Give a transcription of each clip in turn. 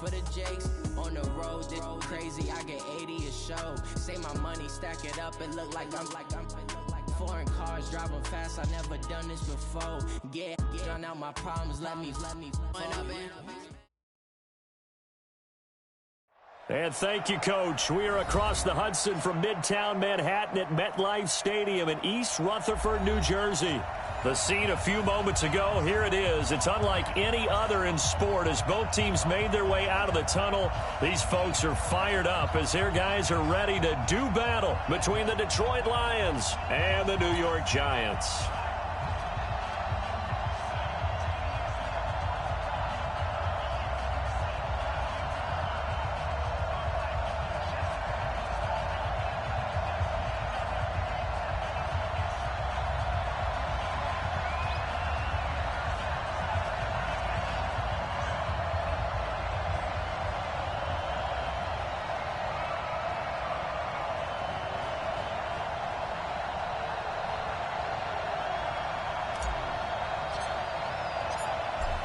for the Jakes. On the road, this crazy, I get 80 a show. Say my money, stack it up, it look like I'm foreign cars, driving fast, I never done this before. Drown out my problems, let me And thank you, Coach. We are across the Hudson from Midtown Manhattan at MetLife Stadium in East Rutherford, New Jersey. The scene a few moments ago, here it is. It's unlike any other in sport as both teams made their way out of the tunnel. These folks are fired up as their guys are ready to do battle between the Detroit Lions and the New York Giants.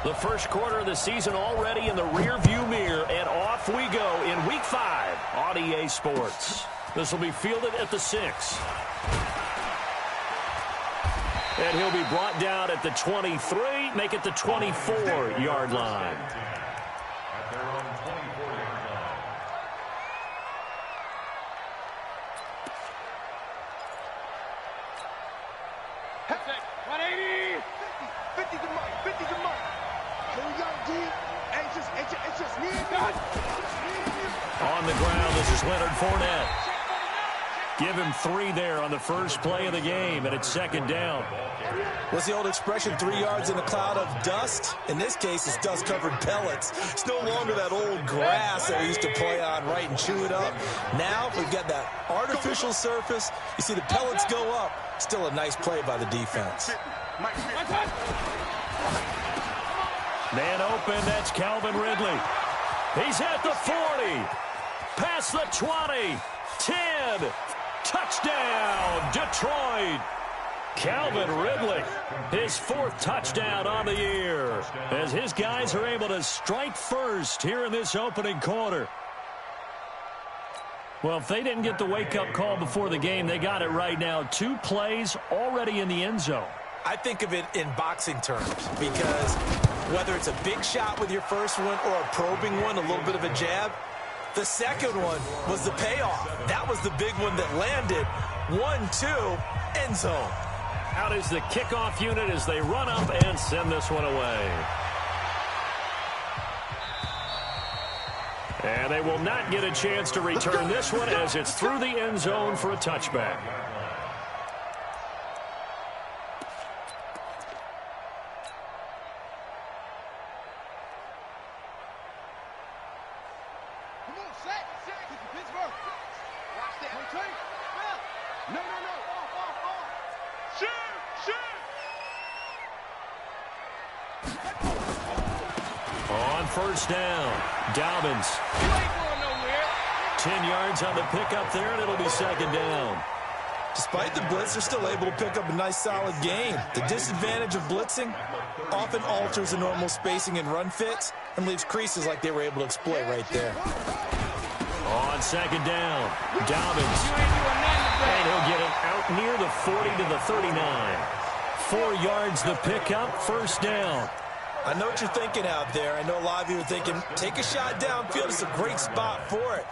The first quarter of the season already in the rearview mirror, and off we go in Week 5 on EA Sports. This will be fielded at the 6. And he'll be brought down at the 23, make it the 24-yard line. On the ground, this is Leonard Fournette. Give him 3 there on the first play of the game, and it's second down. What's the old expression, 3 yards in a cloud of dust? In this case, it's dust-covered pellets. It's no longer that old grass that we used to play on, right, and chew it up. Now we've got that artificial surface. You see the pellets go up. Still a nice play by the defense. Man open, that's Calvin Ridley. He's at the 40, past the 20, 10, touchdown, Detroit. Calvin Ridley, his 4th touchdown on the year, as his guys are able to strike first here in this opening quarter. Well, if they didn't get the wake-up call before the game, they got it right now. 2 plays already in the end zone. I think of it in boxing terms because whether it's a big shot with your first one or a probing one, a little bit of a jab, the second one was the payoff. That was the big one that landed. 1-2, end zone. Out is the kickoff unit as they run up and send this one away. And they will not get a chance to return this one as it's through the end zone for a touchback. On first down, Dobbins. 10 yards on the pickup there, and it'll be second down. Despite the blitz, they're still able to pick up a nice, solid gain. The disadvantage of blitzing often alters the normal spacing and run fits and leaves creases like they were able to exploit right there. On second down, Dobbins. And he'll get it out near the 40 to the 39. 4 yards the pickup, first down. I know what you're thinking out there. I know a lot of you are thinking, take a shot downfield. It's a great spot for it.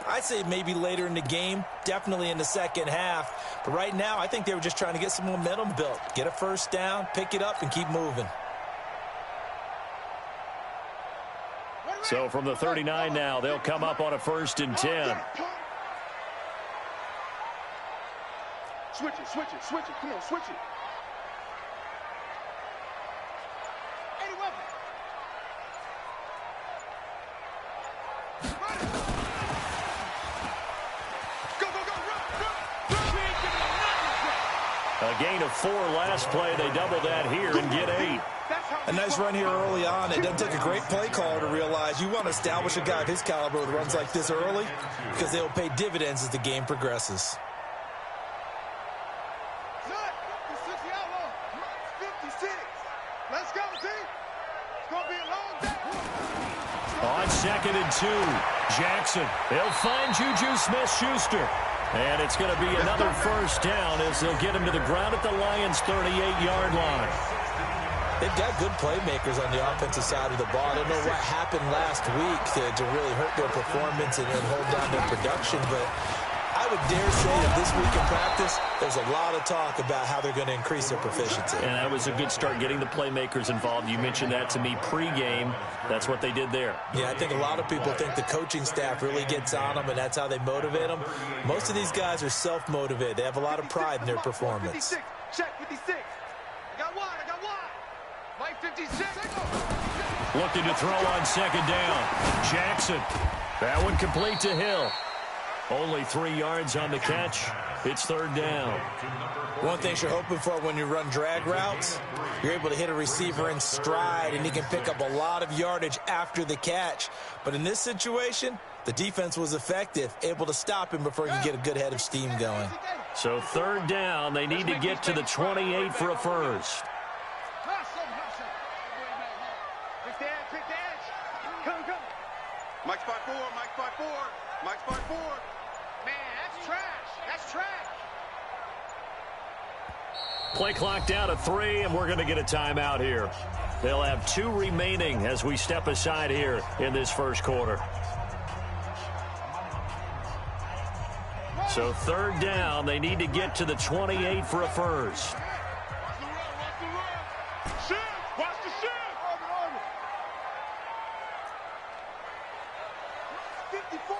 I'd say maybe later in the game, definitely in the second half. But right now, I think they were just trying to get some momentum built. Get a first down, pick it up, and keep moving. So from the 39 now, they'll come up on a 1st and 10. Switch it, switch it, switch it. Come on, switch it. A gain of 4 last play. They double that here and get 8. A nice run here early on. It doesn't take a great play caller to realize you want to establish a guy of his caliber with runs like this early because they will pay dividends as the game progresses. Let's go, team. It's going to be a long day. On 2nd 2nd and 2. Jackson, they'll find Juju Smith-Schuster. And it's going to be another first down as they'll get him to the ground at the Lions' 38-yard line. They've got good playmakers on the offensive side of the ball. I don't know what happened last week to really hurt their performance and hold down their production, but I would dare say that this week in practice, there's a lot of talk about how they're going to increase their proficiency. And that was a good start, getting the playmakers involved. You mentioned that to me pregame. That's what they did there. Yeah, I think a lot of people think the coaching staff really gets on them, and that's how they motivate them. Most of these guys are self-motivated. They have a lot of pride in their performance. 56. Check 56. I got one. Mike 56. Looking to throw on 2nd down. Jackson. That one complete to Hill. Only 3 yards on the catch. It's 3rd down. One thing you're hoping for when you run drag routes, you're able to hit a receiver in stride, and he can pick up a lot of yardage after the catch. But in this situation, the defense was effective, able to stop him before he could get a good head of steam going. So 3rd down, they need to get to the 28 for a first. Mike spot 4. Mike spot 4. Man, that's trash. That's trash. Play clock down to 3, and we're going to get a timeout here. They'll have 2 remaining as we step aside here in this first quarter. So 3rd down, they need to get to the 28 for a first. Watch the shit. 54.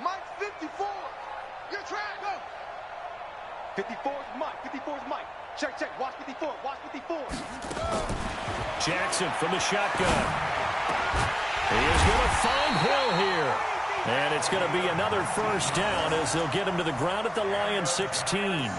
Mike 54. You're trying. Go. 54 is Mike. 54 is Mike. Check. Watch 54. Watch 54. Jackson from the shotgun. He is going to find Hill here. And it's going to be another first down as they'll get him to the ground at the Lions' 16.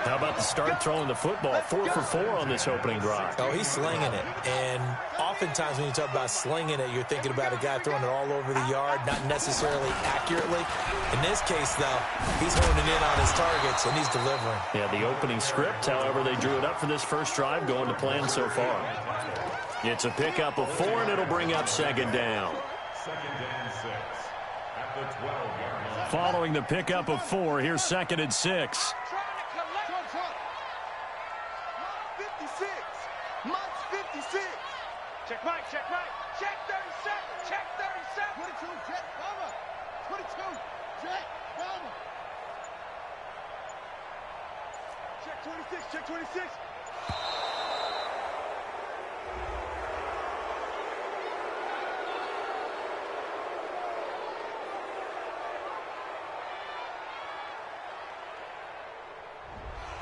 How about the start throwing the football? 4 for 4 on this opening drive. Oh, he's slinging it. And oftentimes when you talk about slinging it, you're thinking about a guy throwing it all over the yard, not necessarily accurately. In this case, though, he's honing in on his targets, and he's delivering. Yeah, the opening script, however, they drew it up for this first drive, going to plan so far. It's a pickup of 4, and it'll bring up 2nd down. 2nd and 6 at the 12-yard line. Following the pickup of 4, here's 2nd and 6. Mike's 56. Check Mike. Check 37. Check 37. 22. Check Bubba. 22. Check Bubba. Check 26. Check 26.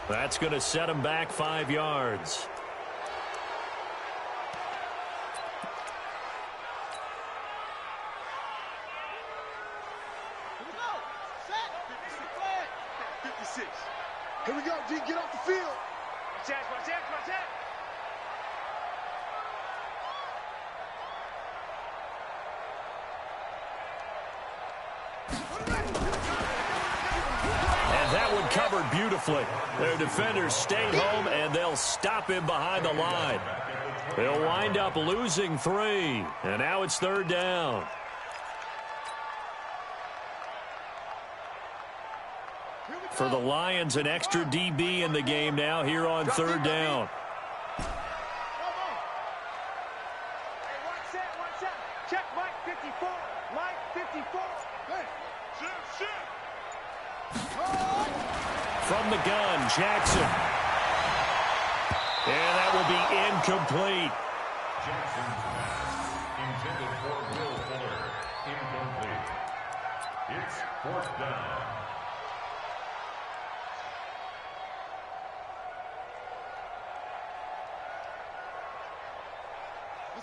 That's going to set him back 5 yards. Here we go, G. Get off the field. Watch that. And that one covered beautifully. Their defenders stayed home, and they'll stop him behind the line. They'll wind up losing 3, and now it's 3rd down. For the Lions, an extra DB in the game now here on 3rd down. Hey, watch that. Check Mike 54. Mike 54. Hey, shit. From the gun, Jackson. And that will be incomplete. Jackson, intended for Will Fuller, incomplete. It's 4th down.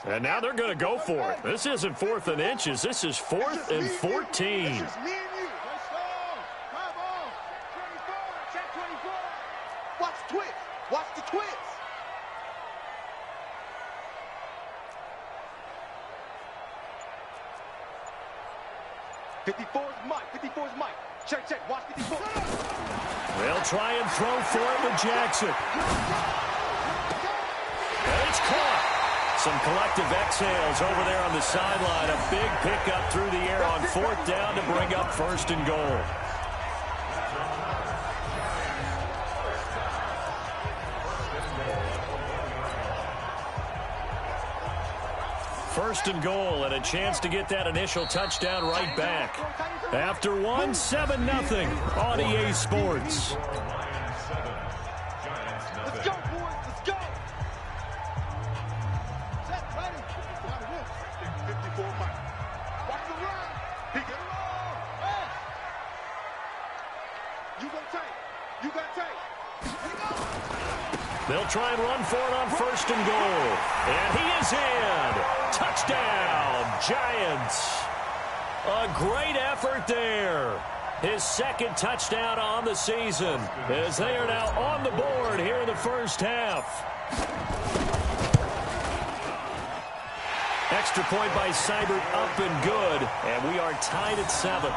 And now they're going to go for it. This isn't 4th and inches. This is 4th and 14. It's just me and you. Let's go. Come on. Check 24. Watch the twist. Watch the twist. '54 is Mike. 54 is Mike. Check. Watch 54. They'll try and throw for it with Jackson. And it's caught. Some collective exhales over there on the sideline. A big pickup through the air on 4th down to bring up 1st and goal. First and goal, and a chance to get that initial touchdown right back. After one, 7-0 on EA Sports. Let's go, boys. Let's go. Set, ready. 54 Mike. Watch the run. He get it all. Hey. You go tight. You got tight. Here we go. They'll try and run for it on 1st and goal. And he is in. Touchdown, Giants. A great effort there. His 2nd touchdown on the season as they are now on the board here in the 1st half. Extra point by Seibert up and good, and we are tied at 7.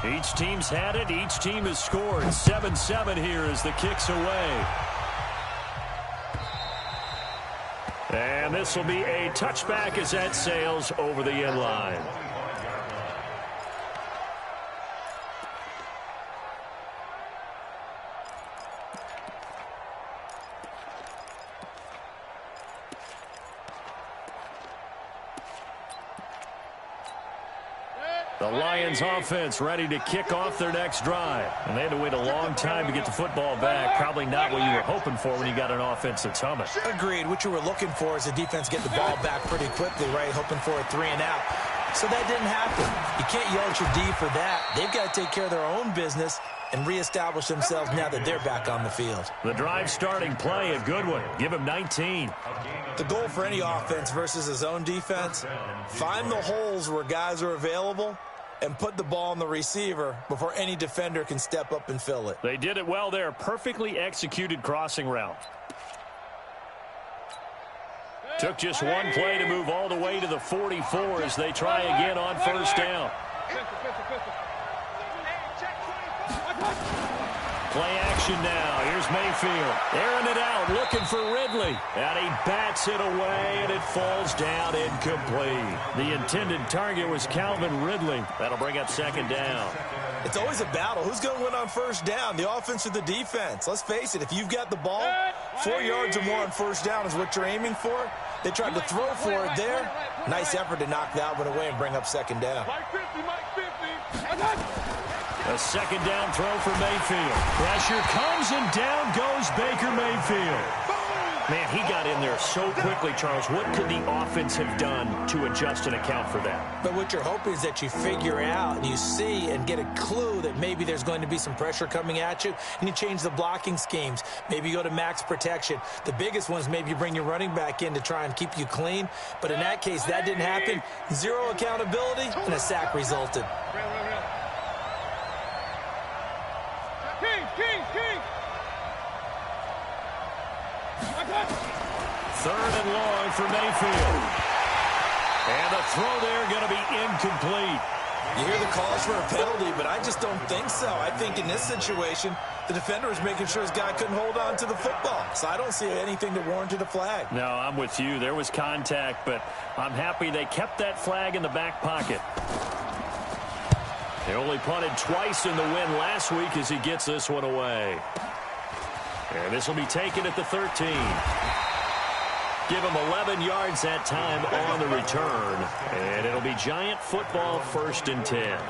Each team's had it. Each team has scored. 7-7 here as the kick's away. And this will be a touchback as that sails over the end line. The Lions offense ready to kick off their next drive. And they had to wait a long time to get the football back. Probably not what you were hoping for when you got an offense that's humming. Agreed. What you were looking for is the defense get the ball back pretty quickly, right? Hoping for a 3 and out. So that didn't happen. You can't yell at your D for that. They've got to take care of their own business and reestablish themselves now that they're back on the field. The drive starting play, a good one. Give him 19. The goal for any offense versus his own defense, find the holes where guys are available and put the ball on the receiver before any defender can step up and fill it. They did it well there. Perfectly executed crossing route. Took just one play to move all the way to the 44 as they try again on 1st down. Play action now. Here's Mayfield. Airing it out, looking for Ridley. And he bats it away, and it falls down incomplete. The intended target was Calvin Ridley. That'll bring up 2nd down. It's always a battle. Who's going to win on 1st down, the offense or the defense? Let's face it, if you've got the ball, 4 yards or more on 1st down is what you're aiming for. They tried to throw for it there. Nice effort to knock that one away and bring up 2nd down. A 2nd down throw for Mayfield. Pressure comes, and down goes Baker Mayfield. Man, he got in there so quickly, Charles. What could the offense have done to adjust and account for that? But what you're hoping is that you figure out and you see and get a clue that maybe there's going to be some pressure coming at you, and you change the blocking schemes. Maybe you go to max protection. The biggest one is maybe you bring your running back in to try and keep you clean. But in that case, that didn't happen. 0 accountability, and a sack resulted. Third and long for Mayfield. And the throw there going to be incomplete. You hear the calls for a penalty, but I just don't think so. I think in this situation, the defender was making sure his guy couldn't hold on to the football. So I don't see anything that warranted a flag. No, I'm with you. There was contact, but I'm happy they kept that flag in the back pocket. They only punted twice in the win last week as he gets this one away. And this will be taken at the 13. Give him 11 yards that time on the return. And it'll be Giant football 1st and 10.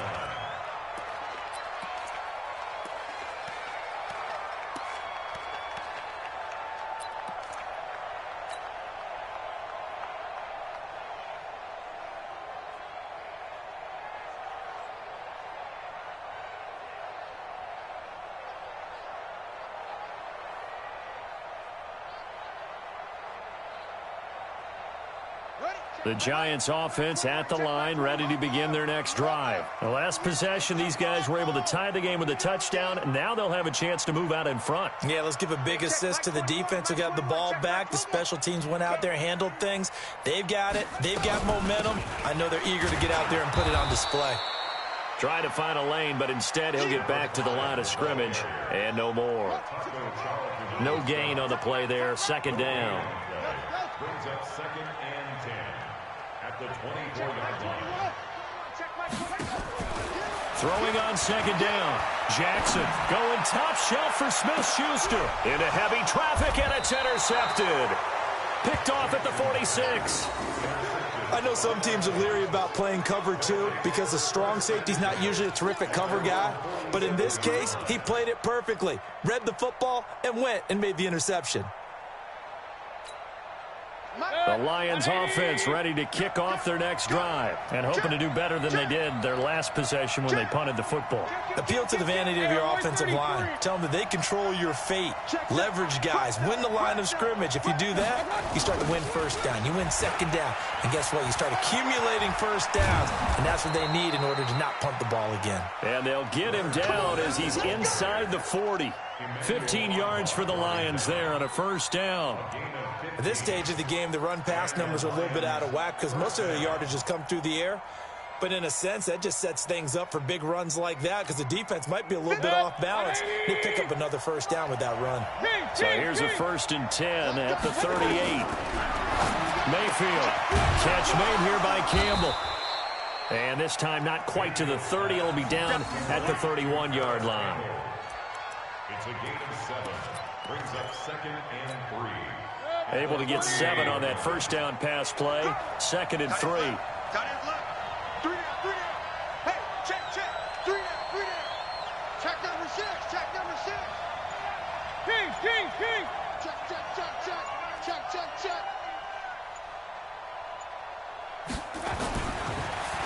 The Giants offense at the line, ready to begin their next drive. The last possession, these guys were able to tie the game with a touchdown. Now they'll have a chance to move out in front. Yeah, let's give a big assist to the defense who got the ball back. The special teams went out there, handled things. They've got it. They've got momentum. I know they're eager to get out there and put it on display. Trying to find a lane, but instead he'll get back to the line of scrimmage and no more. No gain on the play there. Second down. Brings up 2nd and 10 at the 24-yard line. Throwing on second down. Jackson going top shelf for Smith-Schuster. Into heavy traffic, and it's intercepted. Picked off at the 46. I know some teams are leery about playing cover 2 because the strong safety's not usually a terrific cover guy. But in this case, he played it perfectly. Read the football and went and made the interception. The Lions offense ready to kick off their next drive and hoping to do better than they did their last possession when they punted the football. Appeal to the vanity of your offensive line. Tell them that they control your fate. Leverage guys. Win the line of scrimmage. If you do that, you start to win first down. You win second down. And guess what? You start accumulating first downs. And that's what they need in order to not punt the ball again. And they'll get him down as he's inside the 40. 15 yards for the Lions there on a first down. At this stage of the game, the run-pass numbers are a little bit out of whack because most of the yardage has come through the air. But in a sense, that just sets things up for big runs like that because the defense might be a little bit off balance. They pick up another first down with that run. So here's a 1st and 10 at the 38. Mayfield. Catch made here by Campbell. And this time not quite to the 30. It'll be down at the 31-yard line. It's a gain of 7. Brings up 2nd and 3. Able to get 7 on that first down pass play. 2nd and 3. Tight end left. 3 down, 3 down. Hey, check, check. 3 down, 3 down. Check number 6, check number 6. King. Check, check, check, check. Check, check, check.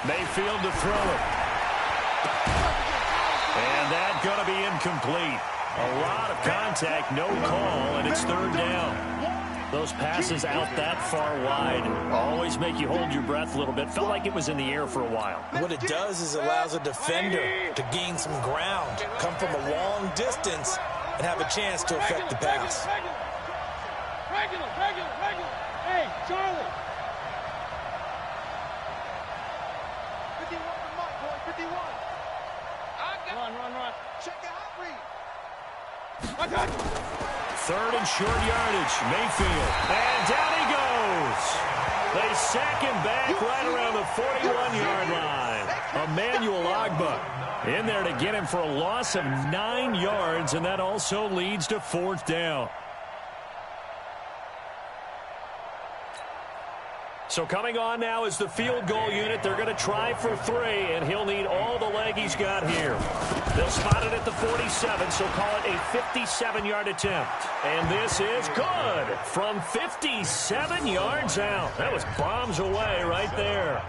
Mayfield to throw it. And that's going to be incomplete. A lot of contact, no call, and it's 3rd down. Those passes out that far wide always make you hold your breath a little bit. Felt like it was in the air for a while. What it does is it allows a defender to gain some ground, come from a long distance, and have a chance to affect the pass. Regular. Hey, Charlie. 51 for Mike, boy, 51. Run. Check the hot read. 3rd and short yardage. Mayfield. And down he goes. They sack him back right around the 41-yard line. Emmanuel Agba in there to get him for a loss of 9 yards, and that also leads to 4th down. So coming on now is the field goal unit. They're going to try for 3, and he'll need all the leg he's got here. They'll spot it at the 47, so call it a 57-yard attempt. And this is good from 57 yards out. That was bombs away right there.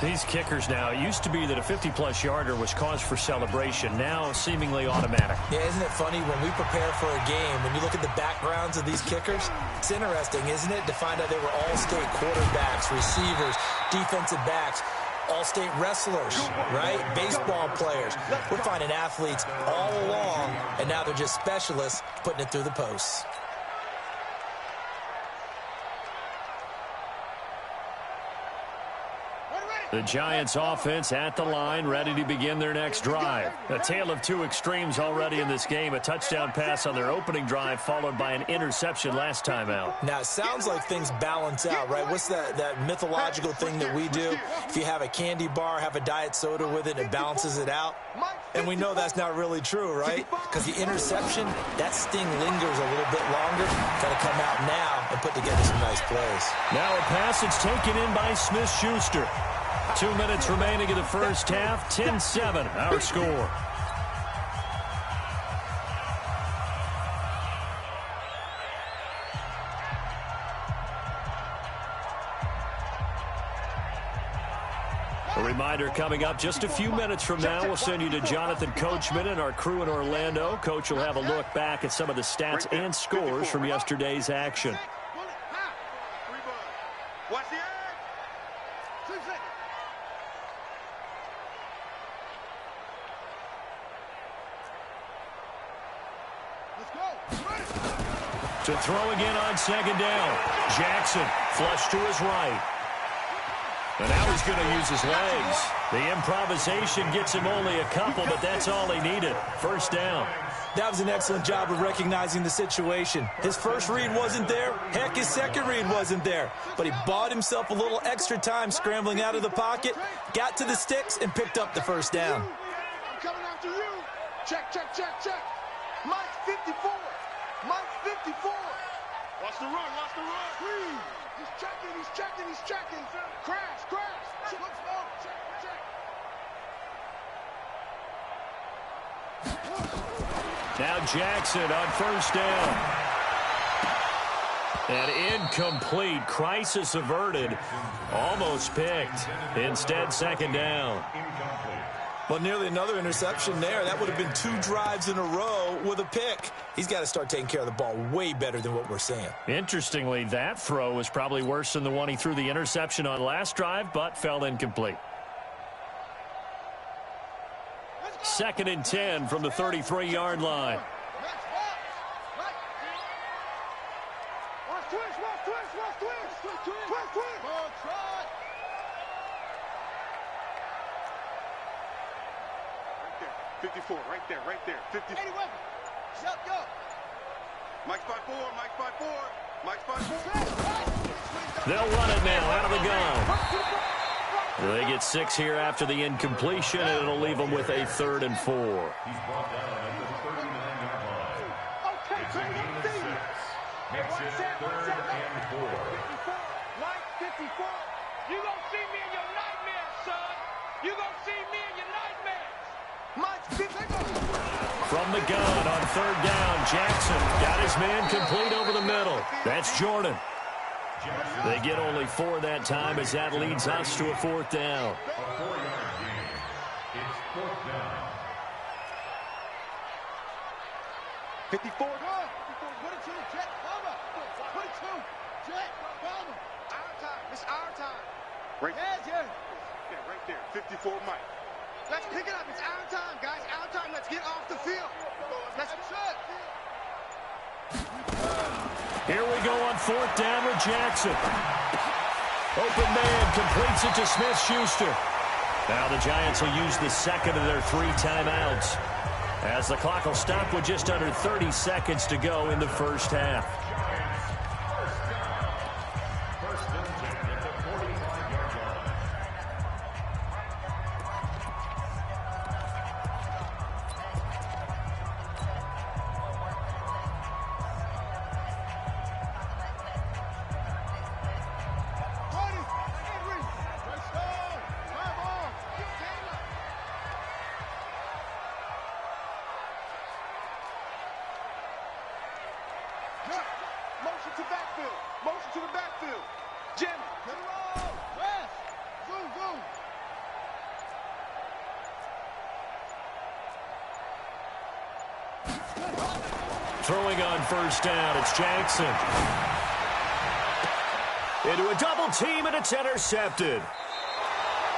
These kickers now, it used to be that a 50-plus yarder was cause for celebration. Now seemingly automatic. Yeah, isn't it funny when we prepare for a game, when you look at the backgrounds of these kickers, it's interesting, isn't it, to find out they were all-state quarterbacks, receivers, defensive backs, all-state wrestlers, right? Baseball players. We're finding athletes all along, and now they're just specialists putting it through the posts. The Giants offense at the line, ready to begin their next drive. A tale of 2 extremes already in this game. A touchdown pass on their opening drive, followed by an interception last time out. Now, it sounds like things balance out, right? What's that mythological thing that we do? If you have a candy bar, have a diet soda with it, it balances it out. And we know that's not really true, right? Because the interception, that sting lingers a little bit longer. Got to come out now and put together some nice plays. Now a pass that's taken in by Smith-Schuster. 2 minutes remaining in the first half. 10-7, our score. A reminder coming up just a few minutes from now. We'll send you to Jonathan Coachman and our crew in Orlando. Coach will have a look back at some of the stats and scores from yesterday's action. Watch the edge. 2 seconds. Let's go. To throw again on second down. Jackson flush to his right. And now he's going to use his legs. The improvisation gets him only a couple, but that's all he needed. First down. That was an excellent job of recognizing the situation. His first read wasn't there. Heck, his second read wasn't there. But he bought himself a little extra time scrambling out of the pocket, got to the sticks, and picked up the first down. I'm coming after you. Check, check, check, check. Mike's 54. Mike's 54. Watch the run, watch the run. Please. He's checking, he's checking, he's checking. Crash, crash. Look slow. Check, check. Now Jackson on first down. And incomplete. Crisis averted. Almost picked. Instead, second down. Well, nearly another interception there. That would have been 2 drives in a row with a pick. He's got to start taking care of the ball way better than what we're seeing. Interestingly, that throw was probably worse than the one he threw the interception on last drive, but fell incomplete. 2nd and 10 from the 33-yard line. Watch twist, watch twist, watch twist. Twist, twist. Ball try. Right there. 54, right there, right there. 50. 81. Shut go. Mike's by 4, Mike's by 4. Mike's by 4. They'll run it now out of the gun. They get 6 here after the incompletion, and it'll leave them with a 3rd and 4. He's brought down at the 39-yard line. It's a gain of 6. Makes it 3rd and 4. Mike 54. You gonna see me in your nightmares, son. You gonna see me in your nightmares. Mike's 54. From the gun on 3rd down, Jackson got his man complete over the middle. That's Jordan. They get only 4 that time as that leads us to a 4th down. A 4-yard gain. It's 4th down. 54. 22. Jet. Bomber. 22. Jet. Bomber. Our time. It's our time. Right. Yeah. Yeah, right there. 54 Mike. Let's pick it up. It's our time, guys. Our time. Let's get off the field. Let's shoot. Here we go on 4th down with Jackson. Open man completes it to Smith-Schuster. Now the Giants will use the second of their 3 timeouts, as the clock will stop with just under 30 seconds to go in the first half. First and 10 at the 45-yard line. Motion to backfield. Motion to the backfield. Jim. Get it roll. West. Zoom, zoom. Throwing on first down, it's Jackson. Into a double team, and it's intercepted.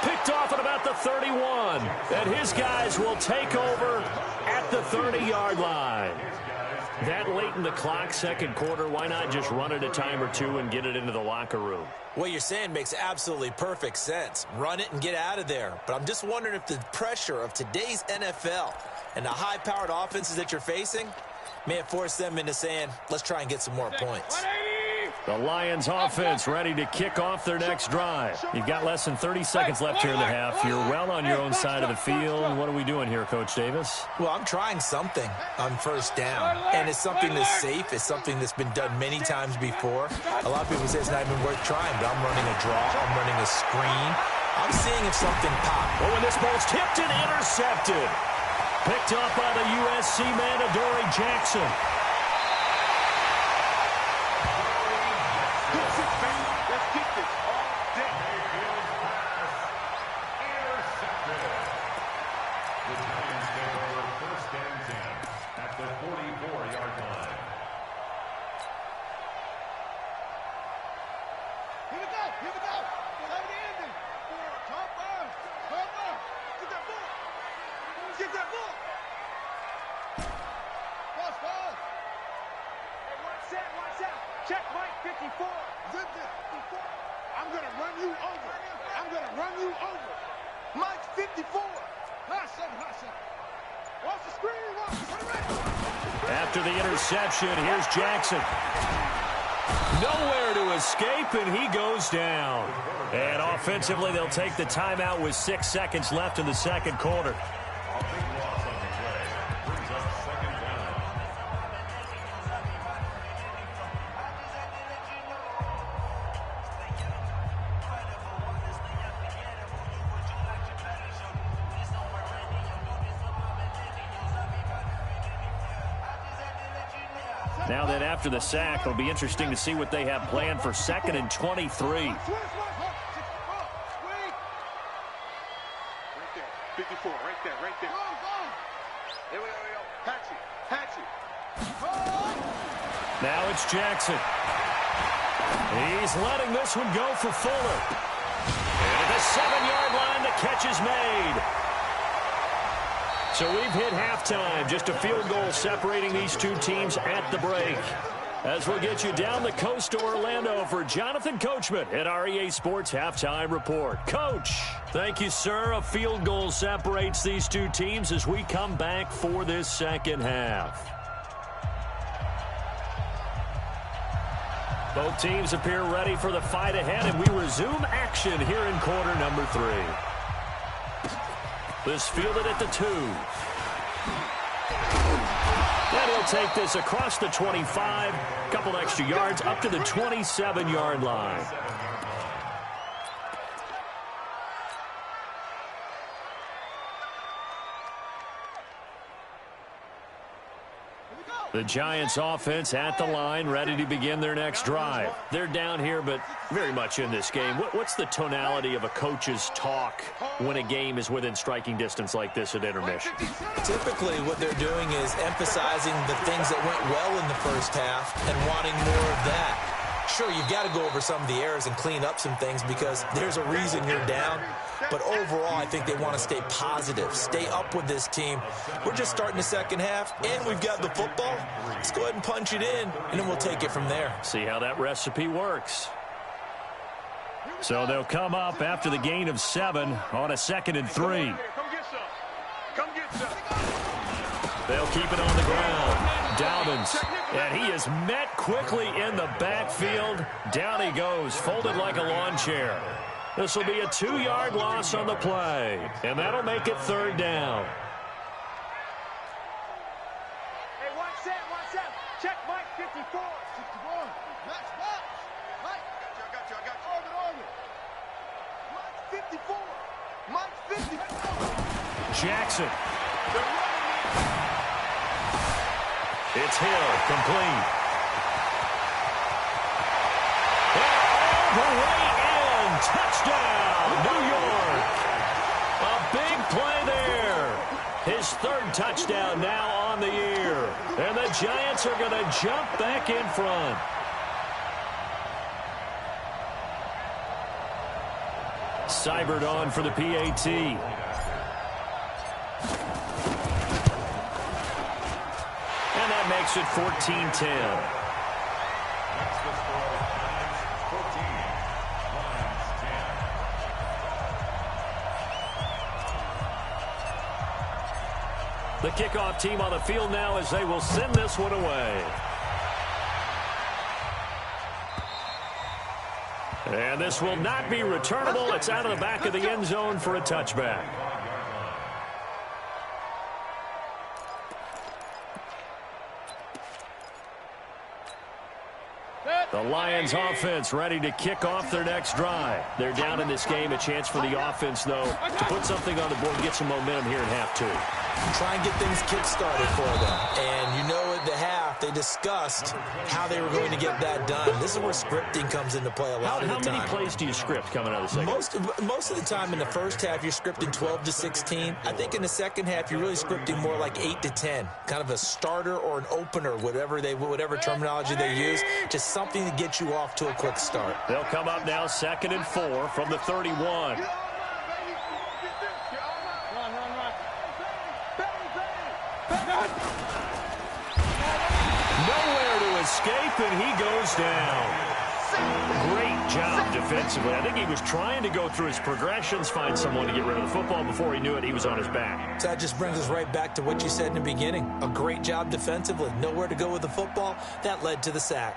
Picked off at about the 31. And his guys will take over at the 30-yard line. That late in the clock, second quarter, why not just run it a time or two and get it into the locker room? What you're saying makes absolutely perfect sense. Run it and get out of there. But I'm just wondering if the pressure of today's NFL and the high-powered offenses that you're facing may have forced them into saying, let's try and get some more points. The Lions offense ready to kick off their next drive. You've got less than 30 seconds left here in the half. You're well on your own side of the field. What are we doing here, Coach Davis? Well, I'm trying something on first down, and it's something that's safe. It's something that's been done many times before. A lot of people say it's not even worth trying, but I'm running a draw. I'm running a screen. I'm seeing if something pops. Oh, and this ball's tipped and intercepted. Picked up by the USC man, Adoree Jackson. Let's get this all day. Mayfield's pass intercepted. The Giants take over first and 10 at the 44-yard line. Here we go. Here we go. Tight ending. Top bar. Top bar. Get that ball. Get that ball. Pass, pass. Hey, watch that, watch out. Check Mike 54. Zip it. I'm going to run you over. I'm going to run you over. Mike's 54. Hot second. Watch the screen. Watch the After the interception, here's Jackson. Nowhere to escape, and he goes down. And offensively, they'll take the timeout with 6 seconds left in the second quarter. A big loss on the play. Brings up second down. Now then, after the sack, it'll be interesting to see what they have planned for 2nd and 23. Right there. 54. Right there. Here we go. Patchy. Now it's Jackson. He's letting this one go for Fuller. And at the 7-yard line, the catch is made. So we've hit halftime. Just a field goal separating these two teams at the break. As we'll get you down the coast to Orlando for Jonathan Coachman at our EA Sports Halftime Report. Coach, thank you, sir. A field goal separates these two teams as we come back for this second half. Both teams appear ready for the fight ahead, and we resume action here in quarter number 3. This fielded at the 2. And he'll take this across the 25, couple extra yards up to the 27-yard line. The Giants offense at the line, ready to begin their next drive. They're down here, but very much in this game. What's the tonality of a coach's talk when a game is within striking distance like this at intermission? Typically, what they're doing is emphasizing the things that went well in the first half and wanting more of that. Sure, you've got to go over some of the errors and clean up some things because there's a reason you're down. But overall, I think they want to stay positive, stay up with this team. We're just starting the second half, and we've got the football. Let's go ahead and punch it in, and then we'll take it from there. See how that recipe works. So they'll come up after the gain of 7 on a 2nd and 3. Come get some. They'll keep it on the ground. Dobbins, and he is met quickly in the backfield. Down he goes, folded like a lawn chair. This will be a 2-yard loss on the play, and that'll make it 3rd down. Hey, watch that. Check Mike 54. 61. Max. Mike. I got you. Orbit. Mike's 54. Jackson. It's Hill, complete. And all the way in. Touchdown, New York. A big play there. His 3rd touchdown now on the year. And the Giants are going to jump back in front. Seibert on for the PAT. And that makes it 14-10. The kickoff team on the field now as they will send this one away. And this will not be returnable. It's out of the back of the end zone for a touchback. The Lions offense ready to kick off their next drive. They're down in this game. A chance for the offense, though, to put something on the board and get some momentum here in half 2. Try and get things kick-started for them. And you know at the half, they discussed how they were going to get that done. This is where scripting comes into play a lot of the time. How many plays do you script coming out of the second? Most of the time in the first half, you're scripting 12 to 16. I think in the second half, you're really scripting more like 8 to 10. Kind of a starter or an opener, whatever terminology they use. Just something to get you off to a quick start. They'll come up now 2nd and 4 from the 31. Nowhere to escape, and he goes down. Great job defensively. I think he was trying to go through his progressions, find someone to get rid of the football. Before he knew it, he was on his back. So that just brings us right back to what you said in the beginning. A great job defensively. Nowhere to go with the football. That led to the sack.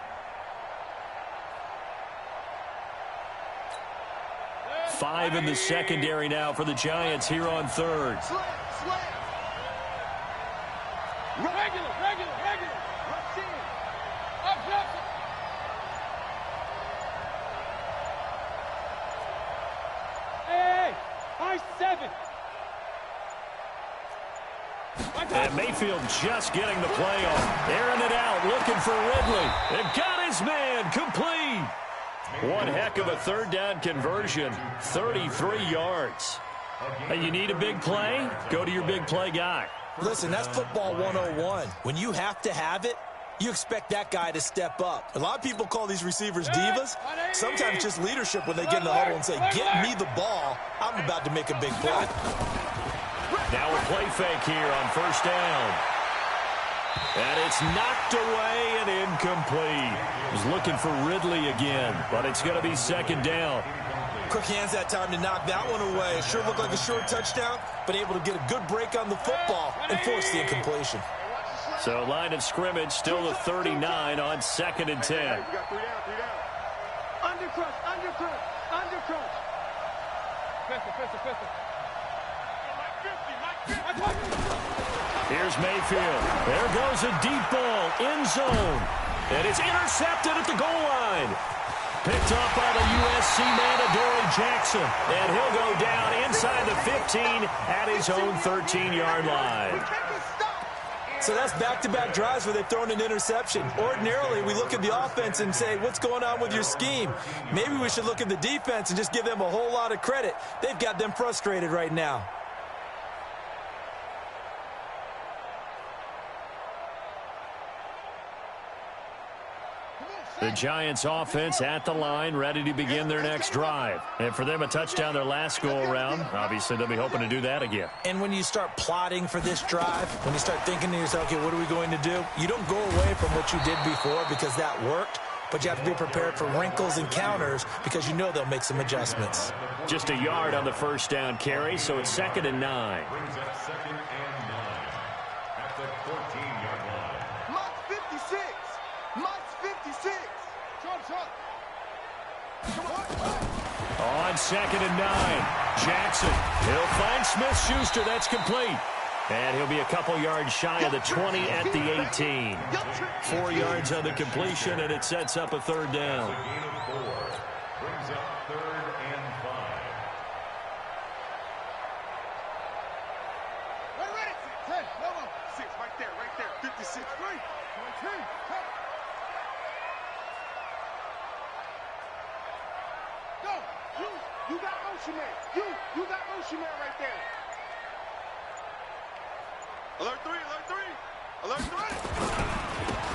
5 in the secondary now for the Giants here on third. Regular. Rush in. Up. Hey, I-7. And Mayfield just getting the play off. Airing it out, looking for Ridley. And got his man, complete. One heck of a third down conversion, 33 yards. Hey, you need a big play? Go to your big play guy. Listen, that's football 101. When you have to have it, you expect that guy to step up. A lot of people call these receivers divas. Sometimes just leadership when they get in the huddle and say, get me the ball. I'm about to make a big play. Now a play fake here on first down. And it's knocked away and incomplete. He's looking for Ridley again, but it's going to be second down. Quick hands that time to knock that one away. It sure looked like a short touchdown, but able to get a good break on the football and force the incompletion. So line of scrimmage still the 39 on 2nd and 10. We got 3 down. Undercrush. Pistol. Here's Mayfield. There goes a deep ball, end zone. And it's intercepted at the goal line. Picked up by the USC man, Adoree Jackson. And he'll go down inside the 15 at his own 13-yard line. So that's back-to-back drives where they've thrown an interception. Ordinarily, we look at the offense and say, what's going on with your scheme? Maybe we should look at the defense and just give them a whole lot of credit. They've got them frustrated right now. The Giants offense at the line, ready to begin their next drive. And for them, a touchdown their last go-around. Obviously, they'll be hoping to do that again. And when you start plotting for this drive, when you start thinking to yourself, okay, what are we going to do? You don't go away from what you did before because that worked, but you have to be prepared for wrinkles and counters because you know they'll make some adjustments. Just a yard on the first down carry, so it's 2nd and 9. Brings up 2nd and 9 at the 14-yard line. Mike 56. On 2nd and 9, Jackson. He'll find Smith-Schuster. That's complete. And he'll be a couple yards shy of the 20 at the 18. 4 yards on the completion, and it sets up a third down. A gain of 4. Brings up 3rd and 5. Ready. 10. 6 right there. 56. 3. Go. You got motion man. You got motion man right there. Alert 3.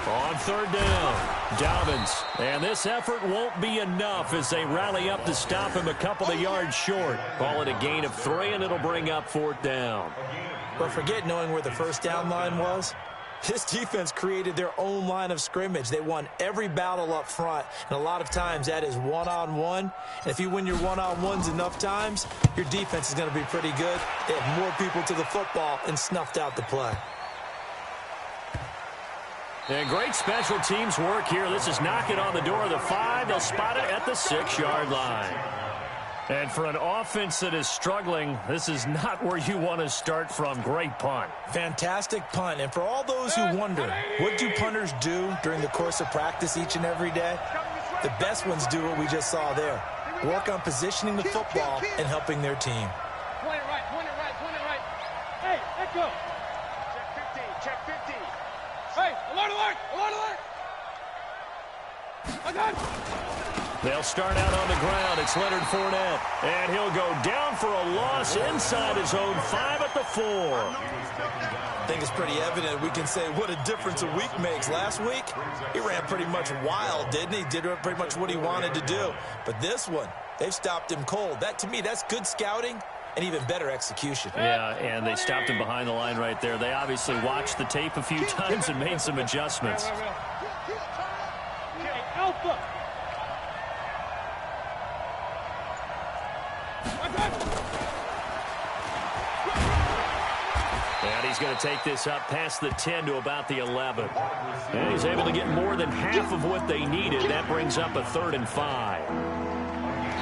On third down, Dobbins. And this effort won't be enough as they rally up to stop him a couple of yards short. Call it a gain of 3, and it'll bring up 4th down. But forget knowing where the first down line was. This defense created their own line of scrimmage. They won every battle up front, and a lot of times that is one-on-one. And if you win your one-on-ones enough times, your defense is going to be pretty good. They have more people to the football and snuffed out the play. And great special teams work here. This is knocking on the door of the 5. They'll spot it at the 6-yard line. And for an offense that is struggling, this is not where you want to start from. Great punt. Fantastic punt. And for all those who wonder, what do punters do during the course of practice each and every day? The best ones do what we just saw there. Work on positioning the football and helping their team. Point it right. Hey, let go. Check 15. Hey, alert. I got it. They'll start out on the ground. It's Leonard Fournette. And he'll go down for a loss inside his own 5 at the 4. I think it's pretty evident we can say what a difference a week makes. Last week, he ran pretty much wild, didn't he? Did pretty much what he wanted to do. But this one, they've stopped him cold. That, to me, that's good scouting and even better execution. Yeah, and they stopped him behind the line right there. They obviously watched the tape a few times and made some adjustments. Hey, Alpha. And he's going to take this up past the 10 to about the 11. And he's able to get more than half of what they needed. That brings up a 3rd and 5.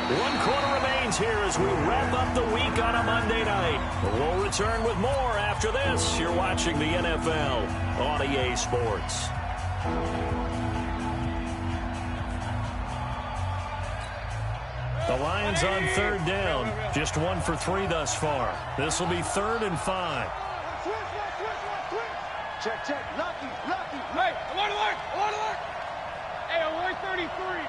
1 quarter remains here as we wrap up the week on a Monday night. We'll return with more after this. You're watching the NFL on EA Sports. The Lions on 3rd down. Just 1 for 3 thus far. This will be 3rd and 5. Check, check. Lucky. Hey, alert. Hey, alert 33.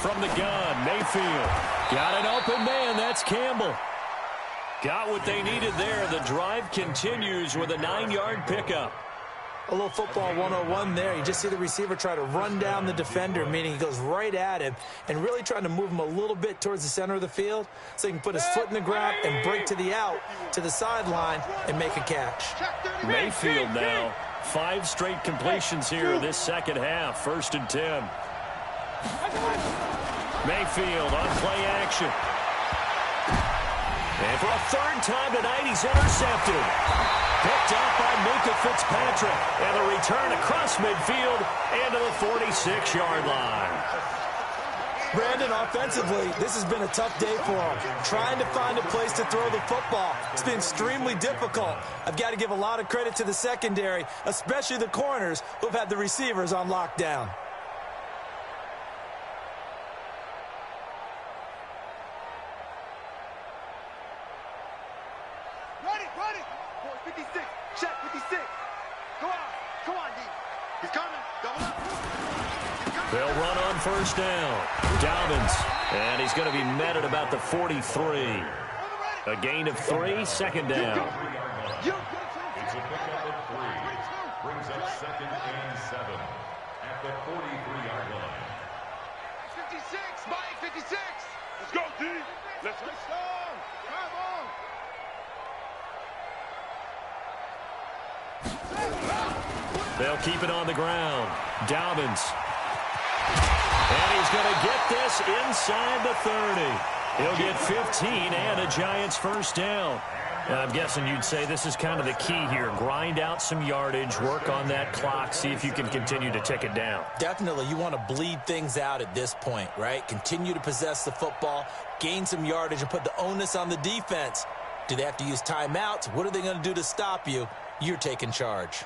From the gun, Mayfield. Got an open man. That's Campbell. Got what they needed there. The drive continues with a 9-yard pickup. A little football 101 there. You just see the receiver try to run down the defender, meaning he goes right at him and really trying to move him a little bit towards the center of the field so he can put his foot in the ground and break to the out, to the sideline, and make a catch. Mayfield now. 5 straight completions here this second half. 1st and 10. Mayfield on play action. And for a 3rd time tonight, he's intercepted. Picked up by Minka Fitzpatrick. And the return across midfield and to the 46-yard line. Brandon, offensively, this has been a tough day for him. Trying to find a place to throw the football. It's been extremely difficult. I've got to give a lot of credit to the secondary, especially the corners who've had the receivers on lockdown. Ready. Boy, 56. Check, 56. Go on. Come on, D. He's coming. Double up. They'll run on 1st down. Dobbins. And he's going to be met at about the 43. A gain of 3, 2nd down. It's a pickup of 3. Brings up 2nd and 7 at the 43-yard line. 56. Mike, 56. Let's go, D. Let's go. Come on. They'll keep it on the ground. Dobbins. And he's going to get this inside the 30. He'll get 15 and a Giants 1st down. And I'm guessing you'd say this is kind of the key here. Grind out some yardage, work on that clock, see if you can continue to tick it down. Definitely, you want to bleed things out at this point, right? Continue to possess the football, gain some yardage, and put the onus on the defense. Do they have to use timeouts? What are they going to do to stop you? You're taking charge.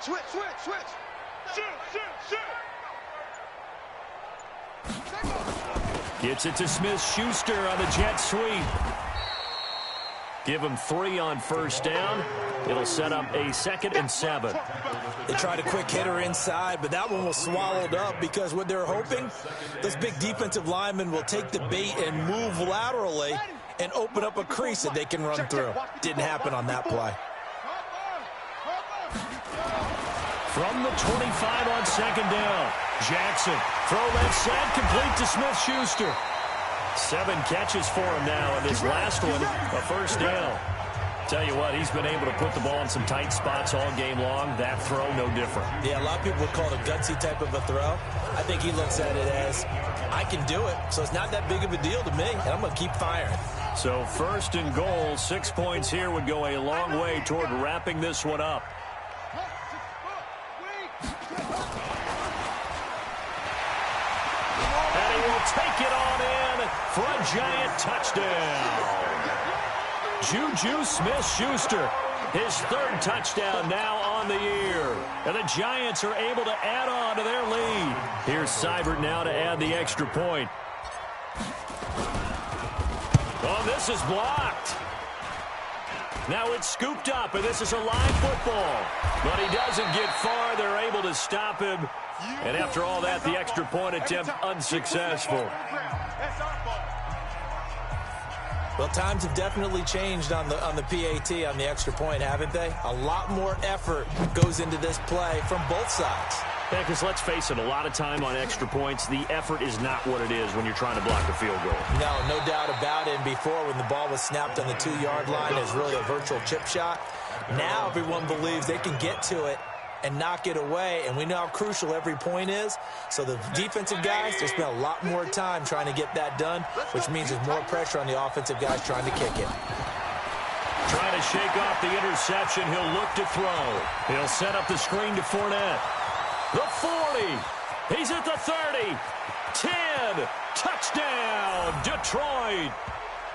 Switch. Gets it to Smith-Schuster on the jet sweep. Give him 3 on 1st down. It'll set up a 2nd and 7. They tried a quick hitter inside, but that one was swallowed up because what they're hoping, those big defensive linemen will take the bait and move laterally and open up a crease that they can run through. Didn't happen on that play. From the 25 on 2nd down. Jackson, throw that set, complete to Smith-Schuster. 7 catches for him now, and this last one, a 1st down. Tell you what, he's been able to put the ball in some tight spots all game long. That throw, no different. Yeah, a lot of people would call it a gutsy type of a throw. I think he looks at it as, I can do it, so it's not that big of a deal to me, and I'm going to keep firing. So 1st and goal, 6 points here would go a long way toward wrapping this one up. And he will take it on in for a Giant touchdown. Juju Smith-Schuster, his 3rd touchdown now on the year. And the Giants are able to add on to their lead. Here's Seibert now to add the extra point. Oh, this is blocked. Now it's scooped up, and this is a live football. But he doesn't get far. They're able to stop him. And after all that, the extra point attempt unsuccessful. Well, times have definitely changed on the PAT, on the extra point, haven't they? A lot more effort goes into this play from both sides. Yeah, because let's face it, a lot of time on extra points, the effort is not what it is when you're trying to block a field goal. No doubt about it. And before, when the ball was snapped on the 2-yard line, it was really a virtual chip shot. Now everyone believes they can get to it and knock it away, and we know how crucial every point is. So the defensive guys, they spend a lot more time trying to get that done, which means there's more pressure on the offensive guys trying to kick it. Trying to shake off the interception. He'll look to throw. He'll set up the screen to Fournette. The 40. He's at the 30. 10. Touchdown, Detroit.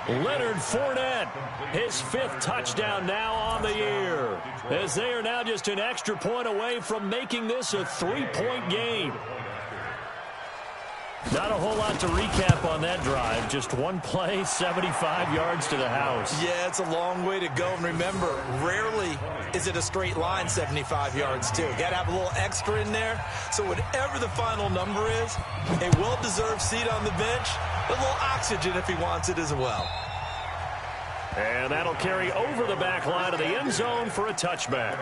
Leonard Fournette, his 5th touchdown now on the year, as they are now just an extra point away from making this a 3-point game. Not a whole lot to recap on that drive. Just one play, 75 yards to the house. Yeah, it's a long way to go. And remember, rarely is it a straight line 75 yards, too. Got to have a little extra in there. So whatever the final number is, a well-deserved seat on the bench, a little oxygen if he wants it as well. And that'll carry over the back line of the end zone for a touchback.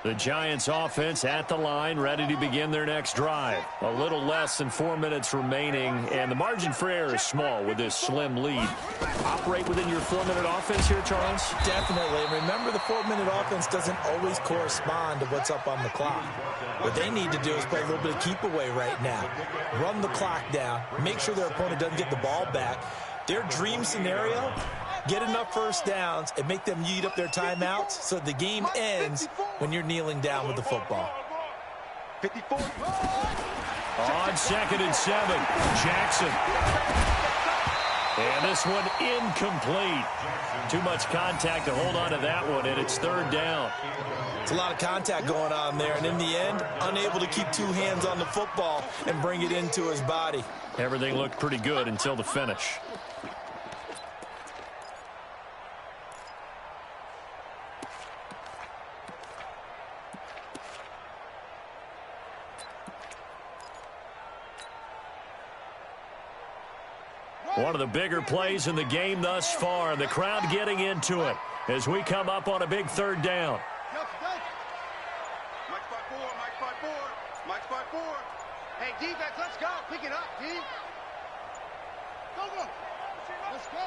The Giants offense at the line, ready to begin their next drive. A little less than 4 minutes remaining, and the margin for error is small with this slim lead. Operate within your 4-minute offense here, Charles? Definitely. Remember, the 4-minute offense doesn't always correspond to what's up on the clock. What they need to do is play a little bit of keep away right now. Run the clock down. Make sure their opponent doesn't get the ball back. Their dream scenario, get enough first downs and make them eat up their timeouts so the game ends when you're kneeling down with the football. 54. On 2nd and 7, Jackson. And this one incomplete. Too much contact to hold on to that one, and it's 3rd down. It's a lot of contact going on there, and in the end, unable to keep 2 hands on the football and bring it into his body. Everything looked pretty good until the finish. One of the bigger plays in the game thus far, and the crowd getting into it as we come up on a big 3rd down. Mike's by 4, Mike's by 4, Mike's by 4. Hey, defense, let's go. Pick it up, D. Go. Let's go.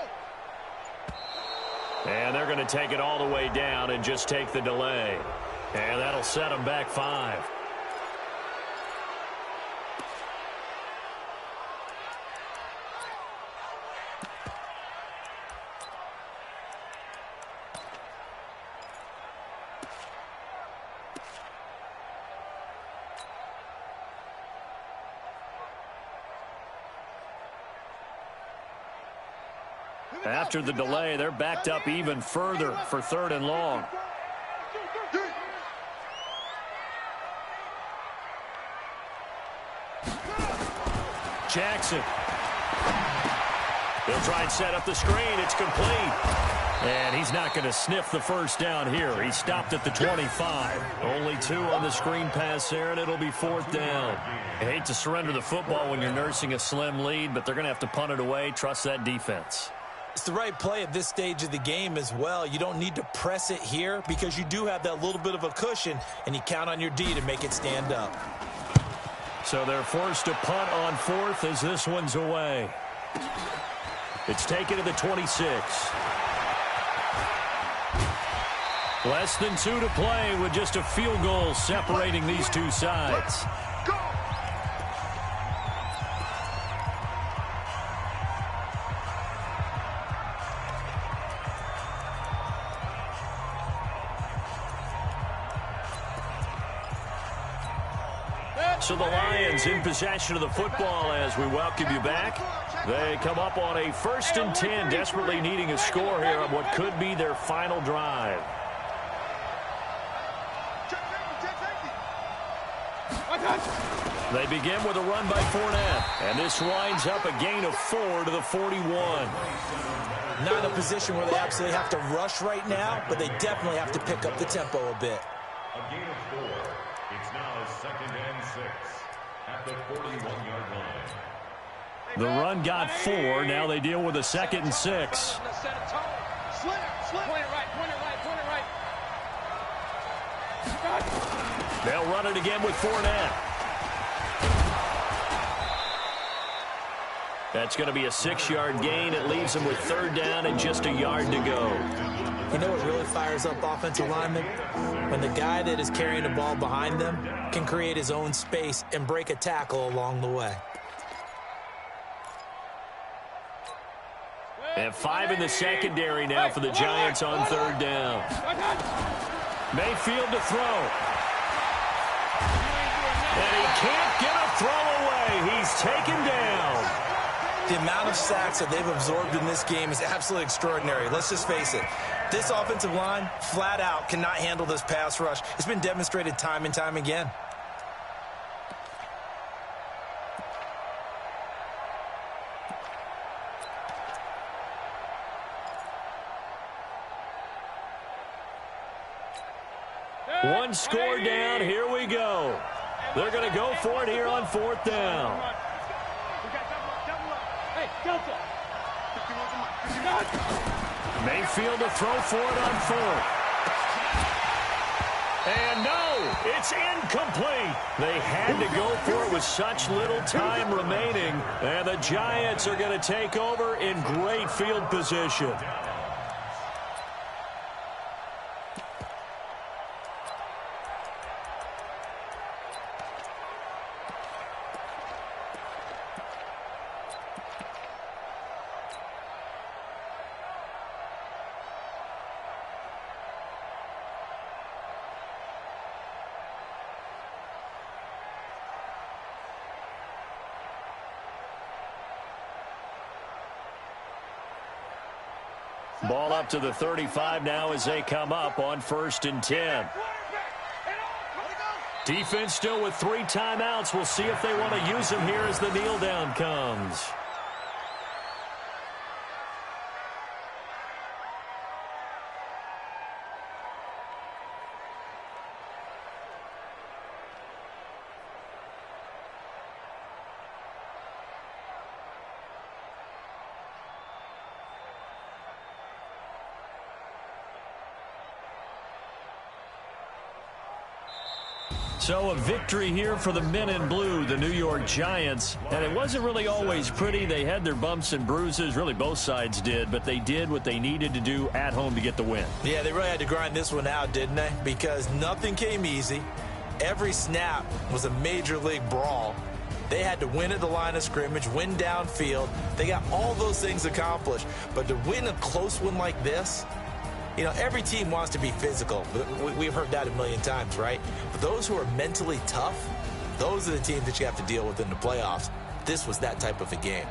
And they're going to take it all the way down and just take the delay. And that'll set them back 5. After the delay, they're backed up even further for 3rd and long. Jackson. He'll try and set up the screen. It's complete. And he's not going to sniff the first down here. He stopped at the 25. Only 2 on the screen pass there, and it'll be 4th down. I hate to surrender the football when you're nursing a slim lead, but they're going to have to punt it away. Trust that defense. It's the right play at this stage of the game as well. You don't need to press it here because you do have that little bit of a cushion, and you count on your D to make it stand up. So they're forced to punt on 4th as this one's away. It's taken to the 26. Less than 2 to play with just a field goal separating these two sides. So the Lions in possession of the football as we welcome you back. They come up on a 1st and 10, desperately needing a score here on what could be their final drive. They begin with a run by Fournette, and this winds up a gain of 4 to the 41. Not in a position where they absolutely have to rush right now, but they definitely have to pick up the tempo a bit. A gain of 4. It's now 2nd and 6 at the 41-yard line. The run got 4. Now they deal with a 2nd and 6. They'll run it again with Fournette. That's going to be a 6-yard gain. It leaves them with 3rd down and just a yard to go. You know what really fires up offensive linemen? When the guy that is carrying the ball behind them can create his own space and break a tackle along the way. And 5 in the secondary now for the Giants on 3rd down. Mayfield to throw. And he can't get a throw away. He's taken down. The amount of sacks that they've absorbed in this game is absolutely extraordinary. Let's just face it. This offensive line, flat out, cannot handle this pass rush. It's been demonstrated time and time again. One score down. Here we go. They're going to go for it here on 4th down. Mayfield to throw for it on 4th. And no, it's incomplete. They had to go for it with such little time remaining. And the Giants are going to take over in great field position. Ball up to the 35 now as they come up on 1st and 10. Defense still with 3 timeouts. We'll see if they want to use them here as the kneel down comes. So a victory here for the men in blue, the New York Giants. And it wasn't really always pretty. They had their bumps and bruises. Really, both sides did. But they did what they needed to do at home to get the win. Yeah, they really had to grind this one out, didn't they? Because nothing came easy. Every snap was a major league brawl. They had to win at the line of scrimmage, win downfield. They got all those things accomplished. But to win a close one like this, you know, every team wants to be physical. We've heard that a million times, right? But those who are mentally tough, those are the teams that you have to deal with in the playoffs. This was that type of a game.